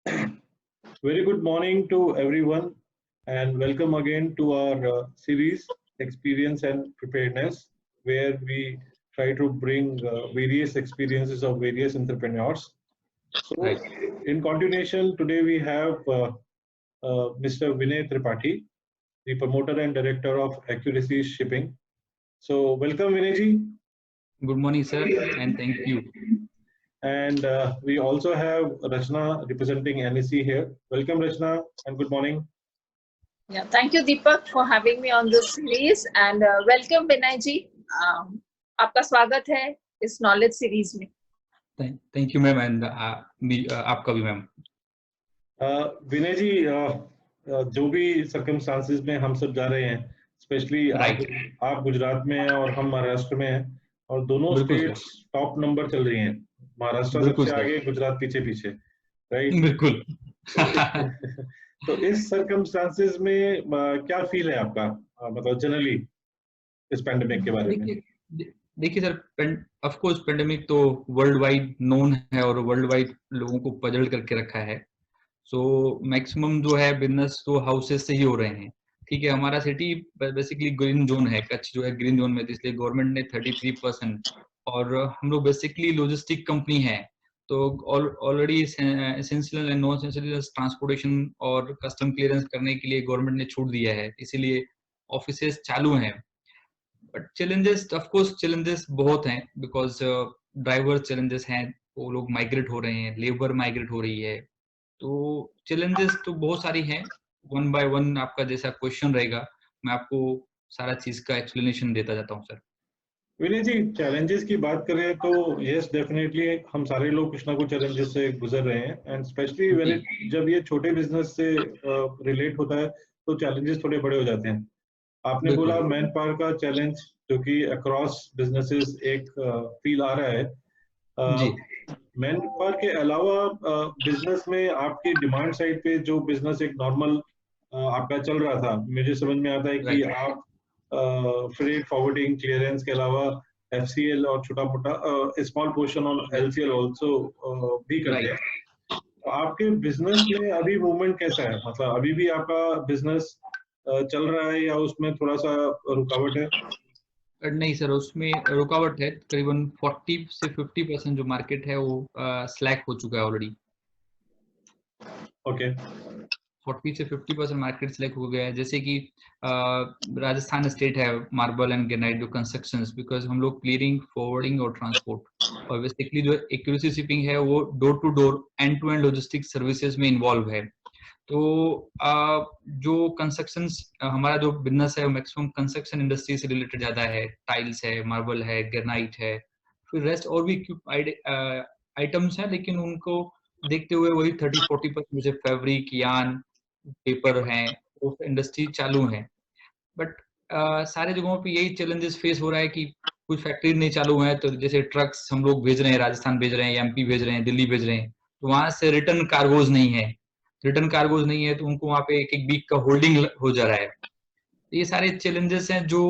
Very good morning to everyone, and welcome again to our series Experience and Preparedness, where we try to bring various experiences of various entrepreneurs. So, Right. in continuation, today we have Mr. Vinay Tripathi, the promoter and director of Accuracy Shipping. So, welcome, Vinayji. Good morning, sir, and thank you. And we also have Rachna representing NEC here. Welcome, Rachna, and good morning. Yeah, thank you, Deepak, for having me on this series, and welcome, Vinay ji. आपका स्वागत है इस knowledge series में. Thank you, ma'am, and आपका भी, ma'am. विनय जी, जो भी circumstances में हम सब जा रहे हैं, स्पेशली आप गुजरात में हैं और हम महाराष्ट्र में हैं, और दोनों स्टेट्स टॉप नंबर चल रही हैं. महाराष्ट्र सबसे आगे, गुजरात पीछे पीछे, राइट? बिल्कुल. तो इस सर्कमस्टांसेस में क्या फील है आपका, मतलब जनरली इस पेंडेमिक के बारे में? देखिए सर, ऑफ कोर्स पेंडेमिक तो वर्ल्ड वाइड नोन है और वर्ल्ड वाइड लोगों को पजल करके रखा है. सो मैक्सिमम जो है बिजनेस तो हाउसेस से ही हो रहे हैं. ठीक है, हमारा सिटी बेसिकली ग्रीन जोन है, कच्छ जो है ग्रीन जोन में, इसलिए गवर्नमेंट ने 33%, और हम लोग बेसिकली लॉजिस्टिक कंपनी है, तो already essential and non essential transportation और कस्टम क्लियरेंस करने के लिए गवर्नमेंट ने छूट दिया है, इसीलिए ऑफिसेस चालू हैं. But challenges, of course challenges बहुत हैं, बिकॉज ड्राइवर चैलेंजेस हैं, वो लोग माइग्रेट हो रहे हैं, लेबर माइग्रेट हो रही है, तो चैलेंजेस तो बहुत सारी हैं. वन बाय वन आपका जैसा क्वेश्चन रहेगा, मैं आपको सारा चीज का एक्सप्लेनेशन देता जाता हूँ सर. विनय जी, चैलेंजेस की बात करें तो यस, डेफिनेटली हम सारे लोग कुछ ना कुछ चैलेंजेस से गुजर रहे हैं, एंड स्पेशली जब ये छोटे बिजनेस से रिलेट होता है तो चैलेंजेस थोड़े बड़े हो जाते हैं. आपने बोला मैन पावर का चैलेंज, जो कि अक्रॉस बिजनेसेस एक फील आ रहा है. मैन पावर के अलावा बिजनेस में आपकी डिमांड साइड पे जो बिजनेस एक नॉर्मल आपका चल रहा था, मुझे समझ में आता है कि आप फ्रेट फॉरवर्डिंग क्लियरेंस के अलावा एफसीएल और छोटा मोटा small portion on LCL also भी करते हैं. तो आपके बिजनेस में अभी मूवमेंट कैसा है? मतलब अभी भी आपका बिजनेस चल रहा है या उसमें थोड़ा सा रुकावट है? नहीं सर, उसमें रुकावट है. करीबन 40 से 50% जो मार्केट है वो स्लैक हो चुका है ऑलरेडी. ओके. 40 से 50% मार्केट सिलेक्ट हो गया है. जैसे कि राजस्थान स्टेट है, मार्बल एंड ग्रेनाइट जो कंस्ट्रक्शंस, बिकॉज हम लोग क्लियरिंग, फॉरवर्डिंग और ट्रांसपोर्ट, और बेसिकली जो एक्यूरेसी शिपिंग है वो door to door end to end logistics services में इन्वॉल्व है. तो जो कंस्ट्रक्शंस हमारा जो बिजनेस है वो मैक्सिमम कंस्ट्रक्शन इंडस्ट्री से रिलेटेड ज्यादा है. टाइल्स है, मार्बल है, ग्रेनाइट है, फिर रेस्ट और भी आइटम्स हैं, लेकिन उनको देखते हुए वही 30-40% जैसे फैब्रिक, यान, पेपर हैं, वो इंडस्ट्री चालू है. बट सारे जगहों पे यही चैलेंजेस फेस हो रहा है कि कुछ फैक्ट्री नहीं चालू है, तो जैसे ट्रक्स हम लोग भेज रहे हैं, राजस्थान भेज रहे हैं, एमपी भेज रहे हैं, दिल्ली भेज रहे हैं, तो वहां से रिटर्न कार्गोज नहीं है. रिटर्न कार्गोज नहीं है तो उनको वहां पे एक वीक का होल्डिंग हो जा रहा है. ये सारे चैलेंजेस हैं जो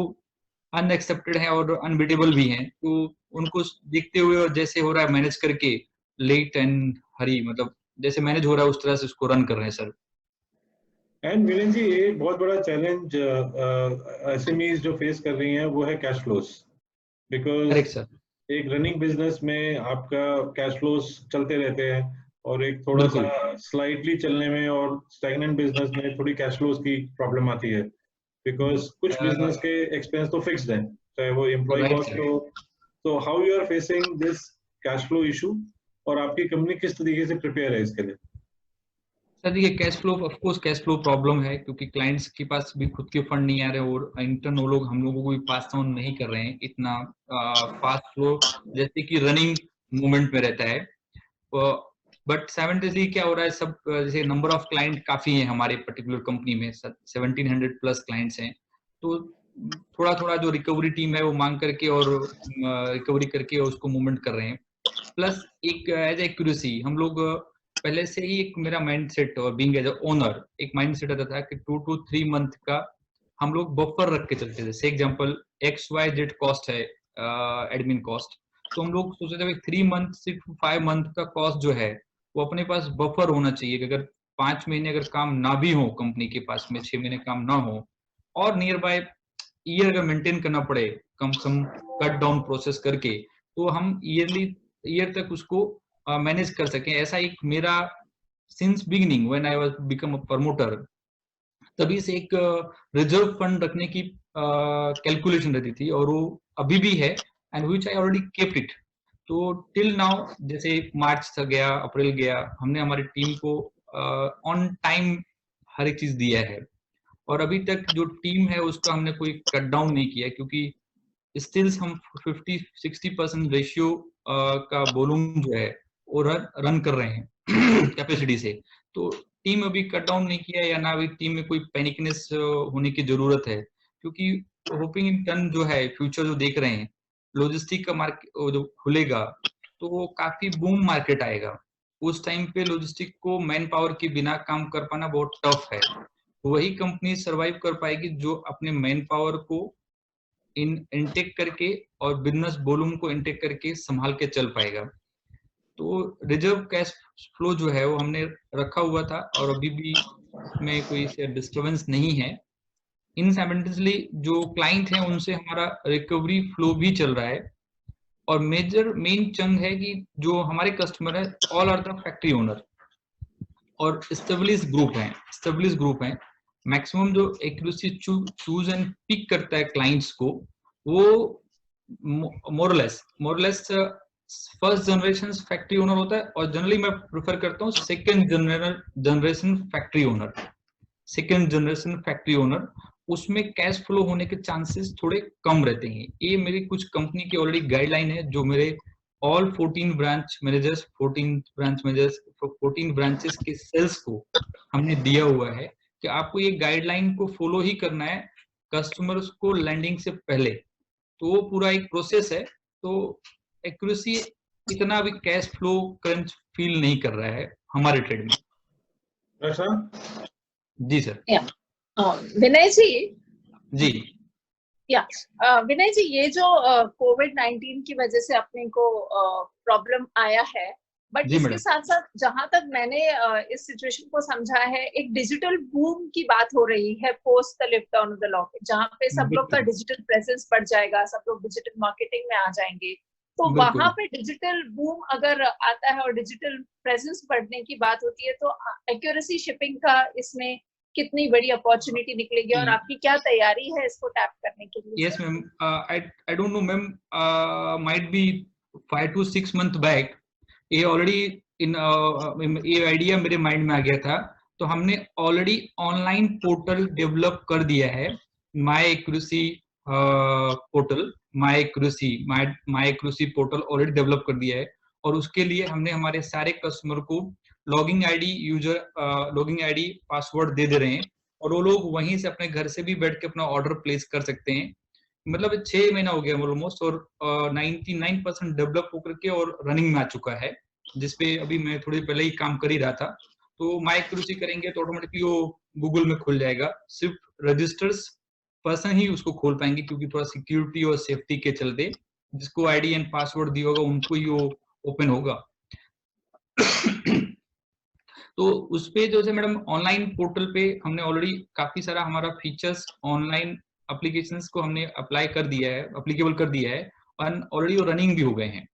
अनएक्सेप्टेड हैं और अनबिटेबल भी हैं, तो उनको देखते हुए और जैसे हो रहा है मैनेज करके, लेट एंड हरी, मतलब जैसे मैनेज हो रहा है उस तरह से उसको रन कर रहे हैं सर. एंड विरेन जी, एक बहुत बड़ा चैलेंज एसएमईज जो फेस कर रही हैं वो है कैश फ्लोस, बिकॉज एक रनिंग बिजनेस में आपका कैश फ्लोस चलते रहते हैं, और एक थोड़ा सा स्लाइटली चलने में और स्टैग्नेंट बिजनेस में थोड़ी कैश फ्लोस की प्रॉब्लम आती है, बिकॉज कुछ बिजनेस के एक्सपेंस तो फिक्स्ड हैं, चाहे वो एम्प्लॉय कॉस्ट हो. तो how you are facing this cash flow issue, और आपकी कंपनी किस तरीके से प्रिपेयर है इसके लिए? सर देखिए, cash flow, of course cash flow problem है, क्योंकि क्लाइंट्स के पास भी खुद के फंड नहीं आ रहे और इंटर्न वो लोग हम लोगों को भी पास ऑन नहीं कर रहे हैं इतना फास्ट फ्लो जैसे कि रनिंग मूवमेंट में रहता है. बट साइमल्टेनियसली क्या हो रहा है, सब जैसे नंबर ऑफ क्लाइंट काफी है हमारे पर्टिकुलर कंपनी में, 1700 प्लस क्लाइंट्स हैं, तो थोड़ा थोड़ा जो रिकवरी टीम है वो मांग करके और रिकवरी करके उसको मूवमेंट कर रहे हैं. प्लस एक एज एक्यूरेसी हम लोग पहले से ही एक मेरा माइंड सेट और बीइंग एज ओनर एक माइंड सेट आता था कि 2 to 3 मंथ का हम लोग बफर रख के चलते थे. जैसे एग्जांपल XYZ कॉस्ट है, एडमिन कॉस्ट, तो हम लोग सोचते थे 3 मंथ से 5 मंथ का कॉस्ट जो है वो अपने पास बफर होना चाहिए कि अगर 5 महीने अगर काम ना भी हो कंपनी के पास में, 6 महीने काम ना हो और नियर बाय ईयर अगर मेंटेन करना पड़े कम से कम कट डाउन प्रोसेस करके, तो हम ईयर तक उसको मैनेज कर सकें। ऐसा एक मेरा since beginning when I was become a promoter, तभी से एक रिजर्व फंड रखने की कैलकुलेशन रहती थी और वो अभी भी है, and which I already kept it. तो टिल नाउ जैसे मार्च तक गया, अप्रैल गया, हमने हमारी टीम को ऑन टाइम हर एक चीज दिया है और अभी तक जो टीम है उसका हमने कोई कट डाउन नहीं किया, क्योंकि स्टिल हम 50-60% रेशियो का वॉल्यूम जो है वो रन कर रहे हैं कैपेसिटी से। तो टीम अभी कट डाउन नहीं किया या ना अभी टीम में कोई पैनिकनेस होने की जरूरत है, क्योंकि होपिंग इन टर्न जो है फ्यूचर जो देख रहे हैं, लॉजिस्टिक का मार्केट जो खुलेगा तो वो काफी बूम मार्केट आएगा। उस टाइम पे लॉजिस्टिक को मैन पावर के बिना काम कर पाना बहुत टफ है। वही कंपनी सरवाइव कर पाएगी जो अपने मैन पावर को इनटेक करके और बिजनेस वॉल्यूम को इनटेक करके संभाल के चल पाएगा। तो रिजर्व कैश फ्लो जो है वो हमने रखा हुआ था और अभी भी उसमें कोई डिस्टर्बेंस नहीं है। इन साइमल्टेनियसली जो क्लाइंट है उनसे हमारा रिकवरी फ्लो भी चल रहा है और मेन चंग है कि जो हमारे कस्टमर है all are the factory owner और स्टेब्लिश ग्रुप हैं। मैक्सिमम जो एक्यूरेसी चूज एंड पिक करता है क्लाइंट्स को, वो मोरलेस फर्स्ट जनरेशन फैक्ट्री ओनर होता है और जनरली मैं प्रेफर करता हूँ सेकंड जनरेशन फैक्ट्री ओनर। उसमें कैश फ्लो होने के चांसेस थोड़े कम रहते हैं। ये मेरी कुछ कंपनी की ऑलरेडी गाइडलाइन है जो मेरे ऑल 14 ब्रांचेस के सेल्स को हमने दिया हुआ है कि आपको ये गाइडलाइन को फॉलो ही करना है कस्टमर्स को लैंडिंग से पहले। तो वो पूरा एक प्रोसेस है। तो एक्यूरेसी इतना भी कैश फ्लो क्रंच फील नहीं कर रहा है हमारे ट्रेड में। जी सर। विनय जी। जी विनय जी, ये जो कोविड-19 की वजह से अपने को प्रॉब्लम आया है, बट इसके साथ साथ जहां तक मैंने इस सिचुएशन को समझा है, एक डिजिटल बूम की बात हो रही है post the lift on the lock, जहां पे सब लोग का डिजिटल प्रेजेंस बढ़ जाएगा, सब लोग डिजिटल मार्केटिंग में आ जाएंगे। तो वहां पे डिजिटल बूम अगर आता है और डिजिटल प्रेजेंस बढ़ने की बात होती है, तो एक्यूरेसी शिपिंग का इसमें कितनी बड़ी अपॉर्चुनिटी निकलेगी और आपकी क्या तैयारी है इसको टैप करने के लिए? Yes ma'am, I don't know ma'am, might be 5 to 6 month back ये ऑलरेडी ये आइडिया मेरे माइंड में आ गया था। तो हमने ऑलरेडी ऑनलाइन पोर्टल डेवलप कर दिया है, माई एक्यूरेसी पोर्टल। माई एक्यूरेसी पोर्टल ऑलरेडी डेवलप कर दिया है और उसके लिए हमने हमारे सारे कस्टमर को लॉगिंग आईडी पासवर्ड दे रहे हैं और वो लोग वहीं से अपने घर से भी बैठ के अपना ऑर्डर प्लेस कर सकते हैं। मतलब 6 महीना हो गया ऑलमोस्ट और 99% डेवलप होकर के और रनिंग में आ चुका है, जिसपे अभी मैं थोड़ी पहले ही काम कर ही रहा था। तो माई एक्यूरेसी करेंगे तो ऑटोमेटिकली वो गूगल में खुल जाएगा। सिर्फ रजिस्टर्स पर्सन ही उसको खोल पाएंगे, क्योंकि थोड़ा सिक्योरिटी और सेफ्टी के चलते जिसको आईडी एंड पासवर्ड दिया होगा उनको ही वो ओपन होगा। तो उस पे जो है मैडम ऑनलाइन पोर्टल पे हमने ऑलरेडी काफी सारा हमारा फीचर्स ऑनलाइन एप्लीकेशंस को हमने अप्लीकेबल कर दिया है और ऑलरेडी वो रनिंग भी हो गए हैं।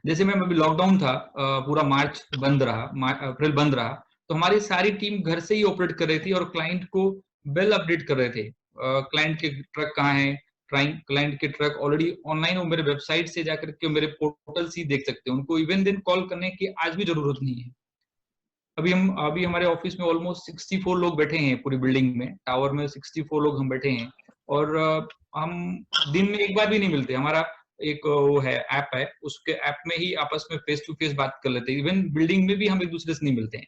जैसे मैम अभी लॉकडाउन था, पूरा मार्च बंद रहा, अप्रैल बंद रहा, तो हमारी सारी टीम घर से ही ऑपरेट कर रही थी और क्लाइंट को वेल अपडेट कर रहे थे। क्लाइंट के ट्रक कहाँ है, क्लाइंट के ट्रक ऑलरेडी ऑनलाइन वो मेरे वेबसाइट से जाकर के मेरे पोर्टल से ही देख सकते हैं। उनको इवन दिन कॉल करने की आज भी जरूरत नहीं है। अभी हमारे ऑफिस में ऑलमोस्ट 64 लोग बैठे हैं पूरी बिल्डिंग में, टावर में 64 लोग हम बैठे हैं और हम दिन में एक बार भी नहीं मिलते। हमारा एक वो है ऐप है, उसके ऐप में ही आपस में फेस टू फेस बात कर लेते हैं। इवन बिल्डिंग में भी हम एक दूसरे से नहीं मिलते हैं।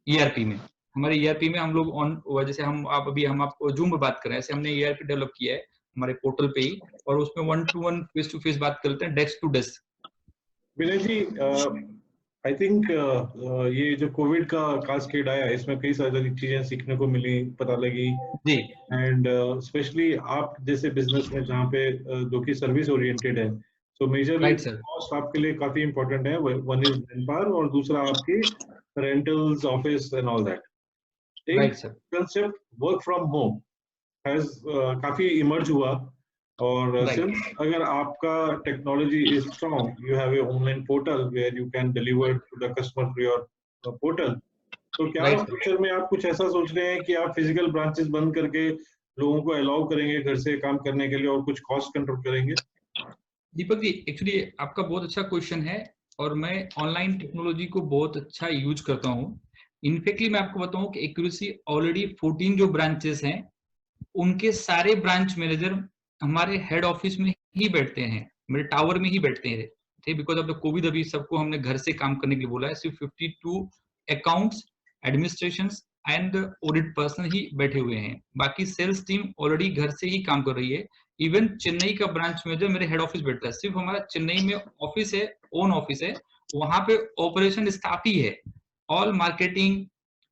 ईआरपी में, हमारे ईआरपी में हम लोग जैसे हम आपको जूम पे बात कर रहे हैं, ऐसे हमने ईआरपी डेवलप किया है हमारे पोर्टल पे ही, और उसमें 1-to-1 फेस टू फेस बात करते हैं, desk to desk. Vinay ji, I think ये जो कोविड का कास्केड आया, इसमें कई सारी चीजें सीखने को मिली, पता लगी जी। एंड स्पेशली आप जैसे बिजनेस में जहाँ पे जो कि सर्विस ओरिएंटेड है, सो मेजरली राइट सर, कॉस्ट आपके लिए काफी इंपॉर्टेंट है. वन इज मैन पावर और दूसरा आपकी rentals, office and all that. एक right sir, concept work from home has काफी इमर्ज हुआ. और राइट सिंस अगर आपका technology is strong, you have a online portal where you can deliver to the customer through your portal. तो क्या right future में आप कुछ ऐसा सोच रहे हैं कि आप फिजिकल ब्रांचेस बंद करके लोगों को अलाउ करेंगे घर से काम करने के लिए और कुछ कॉस्ट कंट्रोल करेंगे? दीपक जी, एक्चुअली आपका बहुत अच्छा क्वेश्चन है और मैं ऑनलाइन टेक्नोलॉजी को बहुत अच्छा यूज करता हूँ. इनफैक्टली मैं आपको बताऊं कि एक्यूरेसी ऑलरेडी 14 जो ब्रांचेस हैं उनके सारे ब्रांच मैनेजर हमारे हेड ऑफिस में ही बैठते हैं, मेरे टावर में ही बैठते थे. बिकॉज ऑफ द कोविड अभी सबको हमने घर से काम करने के लिए बोला है. सिर्फ 52 accounts, administration and audit person ही बैठे हुए हैं. बाकी सेल्स टीम ऑलरेडी घर से ही काम कर रही है. इवन चेन्नई का ब्रांच मैनेजर मेरे हेड ऑफिस बैठता है. सिर्फ हमारा चेन्नई में ऑफिस है, ओन ऑफिस है, वहां पे ऑपरेशन स्टाफ ही है. All marketing,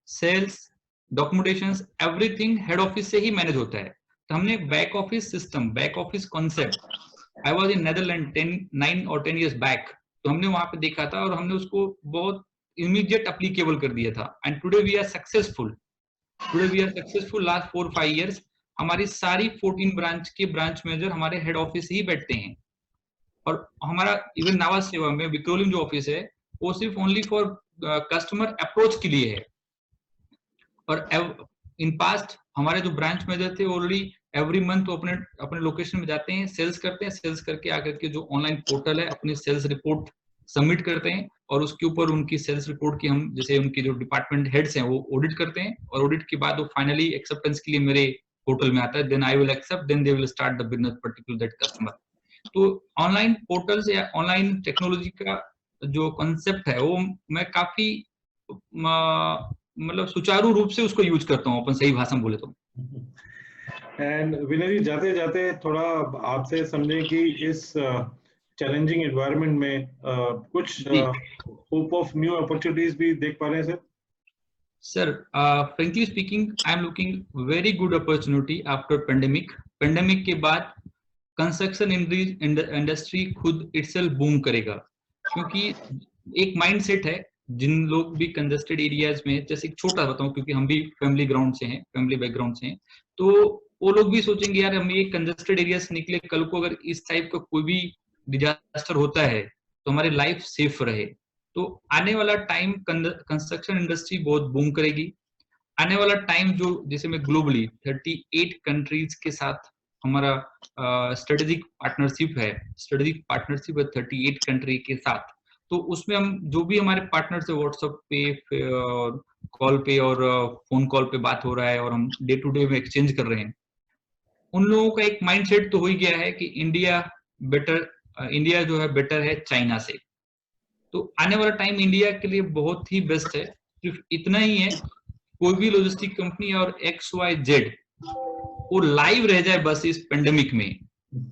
sales, documentation, everything head office से ही मैनेज होता है. तो हमने back office system, back office concept, I was in Netherland 9 और 10 years बैक, तो हमने वहां पे देखा था और हमने उसको बहुत इमीडिएट एप्लीकेबल कर दिया था. And today we are successful. Last 4-5 years हमारी सारी 14 ब्रांच के ब्रांच मैनेजर हमारे हेड ऑफिस ही बैठते हैं. और हमारा इवन नावाज सेवा में विक्रोलिम जो ऑफिस है वो सिर्फ ओनली फॉर कस्टमर अप्रोच के लिए है. और इन पास्ट हमारे जो ब्रांच मैनेजर थे ऑलरेडी एवरी मंथ तो अपने अपने लोकेशन में जाते हैं, सेल्स करते हैं, सेल्स करके आकर के जो ऑनलाइन पोर्टल है अपनी सेल्स रिपोर्ट सबमिट करते हैं और उसके ऊपर उनकी सेल्स रिपोर्ट की हम जैसे उनकी जो डिपार्टमेंट हेड्स हैं वो ऑडिट करते हैं और ऑडिट के बाद वो फाइनली एक्सेप्टेंस के लिए मेरे पोर्टल में आता है. Then I will accept, then they will start the business particular that customer. तो ऑनलाइन पोर्टल्स या ऑनलाइन टेक्नोलॉजी का जो कॉन्सेप्ट है वो मैं काफी मतलब सुचारू रूप से उसको यूज करता हूँ, अपन सही भाषा में बोले तो. एंड विनय जी, जाते जाते थोड़ा आपसे समझें कि इस चैलेंजिंग एनवायरनमेंट में कुछ होप ऑफ न्यू अपॉर्चुनिटीज भी देख पा रहे हैं sir? Sir, frankly speaking, I am looking very good opportunity after pandemic. Pandemic के बाद कंस्ट्रक्शन इंडस्ट्री खुद itself बूम करेगा, क्योंकि एक माइंडसेट है जिन लोग भी कंजेस्टेड एरियाज में, जैसे एक छोटा बताऊं क्योंकि हम भी फैमिली ग्राउंड से हैं, फैमिली बैकग्राउंड से हैं, तो वो लोग भी सोचेंगे यार हम ये कंजेस्टेड एरिया से निकले, कल को अगर इस टाइप का कोई भी डिजास्टर होता है तो हमारी लाइफ सेफ रहे. तो आने वाला टाइम कंस्ट्रक्शन इंडस्ट्री बहुत बूम करेगी. आने वाला टाइम जो जैसे मैं ग्लोबली 38 कंट्रीज के साथ हमारा स्ट्रेटेजिक पार्टनरशिप है 38 कंट्री के साथ. तो उसमें हम जो भी हमारे पार्टनर्स है व्हाट्सएप पे और कॉल पे और फोन कॉल पे बात हो रहा है और हम डे टू डे में एक्सचेंज कर रहे हैं, उन लोगों का एक माइंडसेट तो हो ही गया है कि इंडिया जो है बेटर है चाइना से. तो आने वाला टाइम इंडिया के लिए बहुत ही बेस्ट है. सिर्फ इतना ही है, कोई भी लॉजिस्टिक कंपनी और XYZ वो लाइव रह जाए बस इस पेंडेमिक में,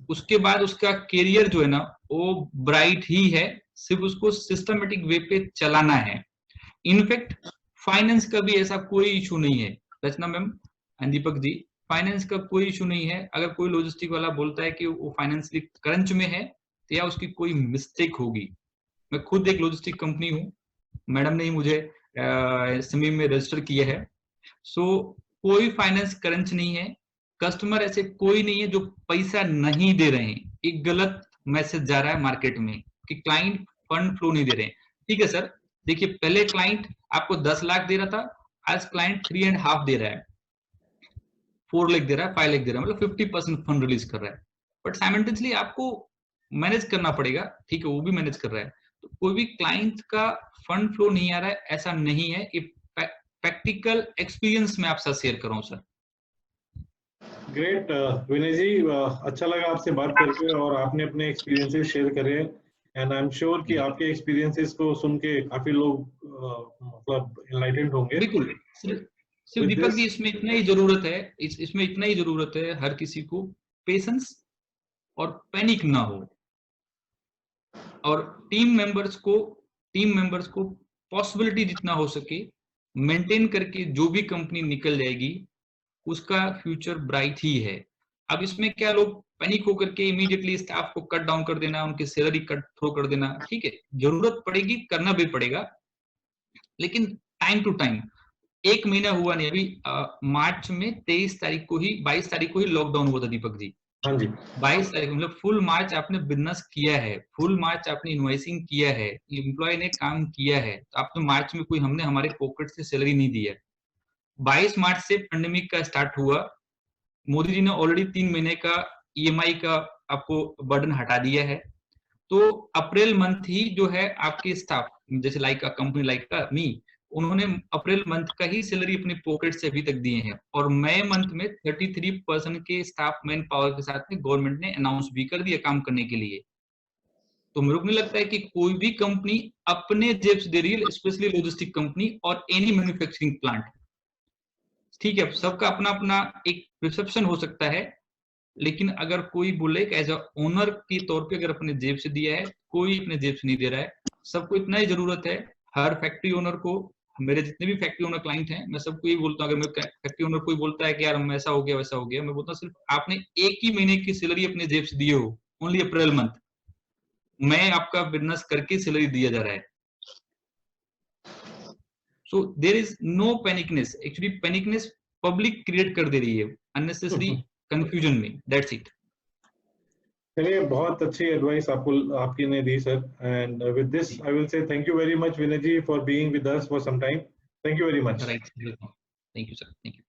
उसके बाद उसका कैरियर जो है ना वो ब्राइट ही है. सिर्फ उसको सिस्टमेटिक वे पे चलाना है. इनफैक्ट फाइनेंस का भी ऐसा कोई इशू नहीं है Rachna ma'am and Deepak ji, finance का कोई इशू नहीं है. अगर कोई लॉजिस्टिक वाला बोलता है कि वो फाइनेंशियली क्रंच में है तो या उसकी कोई मिस्टेक होगी. मैं खुद एक लॉजिस्टिक कंपनी हूँ, मैडम ने ही मुझे SME में रजिस्टर किया है. सो कोई फाइनेंस क्रंच नहीं है. कस्टमर ऐसे कोई नहीं है जो पैसा नहीं दे रहे हैं. एक गलत मैसेज जा रहा है मार्केट में कि क्लाइंट फंड फ्लो नहीं दे रहे हैं. ठीक है सर, देखिए पहले क्लाइंट आपको 10 लाख दे रहा था, आज क्लाइंट 3.5 दे रहा है, 4 लाख दे रहा है, 5 लाख दे रहा है, मतलब 50% फंड रिलीज कर रहा है. बट साइमल्टेनियसली आपको मैनेज करना पड़ेगा. ठीक है, वो भी मैनेज कर रहा है. तो कोई भी क्लाइंट का फंड फ्लो नहीं आ रहा है ऐसा नहीं है. प्रैक्टिकल एक्सपीरियंस में आपसे शेयर कर रहा हूं सर. ग्रेट विनय जी, अच्छा लगा आपसे बात करके और आपने अपने एक्सपीरियंसेस शेयर करे. एंड आई एम श्योर कि आपके एक्सपीरियंसेस को सुन के काफी लोग मतलब एनलाइटेंड होंगे. बिल्कुल. सिर्फ दीपक जी इसमें इतना ही जरूरत है, इसमें इतना ही जरूरत है हर किसी को पेशेंस और पैनिक ना हो. और टीम मेंबर्स को पॉसिबिलिटी जितना हो सके मेंटेन करके जो भी कंपनी निकल जाएगी उसका फ्यूचर ब्राइट ही है. अब इसमें क्या लोग पैनिक होकर के इमीडिएटली स्टाफ को कट डाउन कर देना, उनकी सैलरी कट थ्रो कर देना, ठीक है, जरूरत पड़ेगी करना भी पड़ेगा, लेकिन टाइम टू टाइम। एक महीना हुआ नहीं, अभी मार्च में 22 तारीख को ही लॉकडाउन हुआ था दीपक जी। हाँ जी। 22 तारीख मतलब फुल मार्च आपने बिजनेस किया है, फुल मार्च आपने इनवॉइसिंग किया है, एम्प्लॉय ने काम किया है, तो आपने मार्च में कोई हमने हमारे पॉकेट से सैलरी नहीं दी है। 22 मार्च से पेंडेमिक का स्टार्ट हुआ, मोदी जी ने ऑलरेडी 3 महीने का EMI का आपको बर्डन हटा दिया है। तो अप्रैल मंथ ही जो है आपके स्टाफ, जैसे लाइक कंपनी लाइक मी, उन्होंने अप्रैल मंथ का ही सैलरी अपने पॉकेट से अभी तक दिए हैं, और मई मंथ में 33% के स्टाफ मैन पावर के साथ में गवर्नमेंट ने अनाउंस भी कर दिया काम करने के लिए। तो मेरे को नहीं लगता है कि कोई भी कंपनी अपने जेब से दे रही है, स्पेशली लॉजिस्टिक कंपनी और एनी मैन्युफैक्चरिंग प्लांट, ठीक है, सबका अपना अपना एक रिसेप्शन हो सकता है, लेकिन अगर कोई बोले कि एज अ ओनर के तौर पे अगर अपने जेब से दिया है, कोई अपने जेब से नहीं दे रहा है। सबको इतना ही जरूरत है, हर फैक्ट्री ओनर को, मेरे जितने भी फैक्ट्री ओनर क्लाइंट हैं, मैं सबको यही बोलता हूँ, अगर मैं फैक्ट्री ओनर कोई बोलता है कि यार हम ऐसा हो गया वैसा हो गया, मैं बोलता हूँ सिर्फ आपने एक ही महीने की सैलरी अपने जेब से दिए हो, ओनली अप्रैल मंथ, मैं आपका बिजनेस करके सैलरी दिया जा रहा है। So there is no panicness, actually panicness public create कर दे रही है अननेसेसरी कंफ्यूजन में, दैट्स इट। चलिए, बहुत अच्छी एडवाइस आपकी ने दी sir, and with this I will say thank you very much Vinay ji for being with us for some time. Thank you very much. Right, thank you sir, thank you.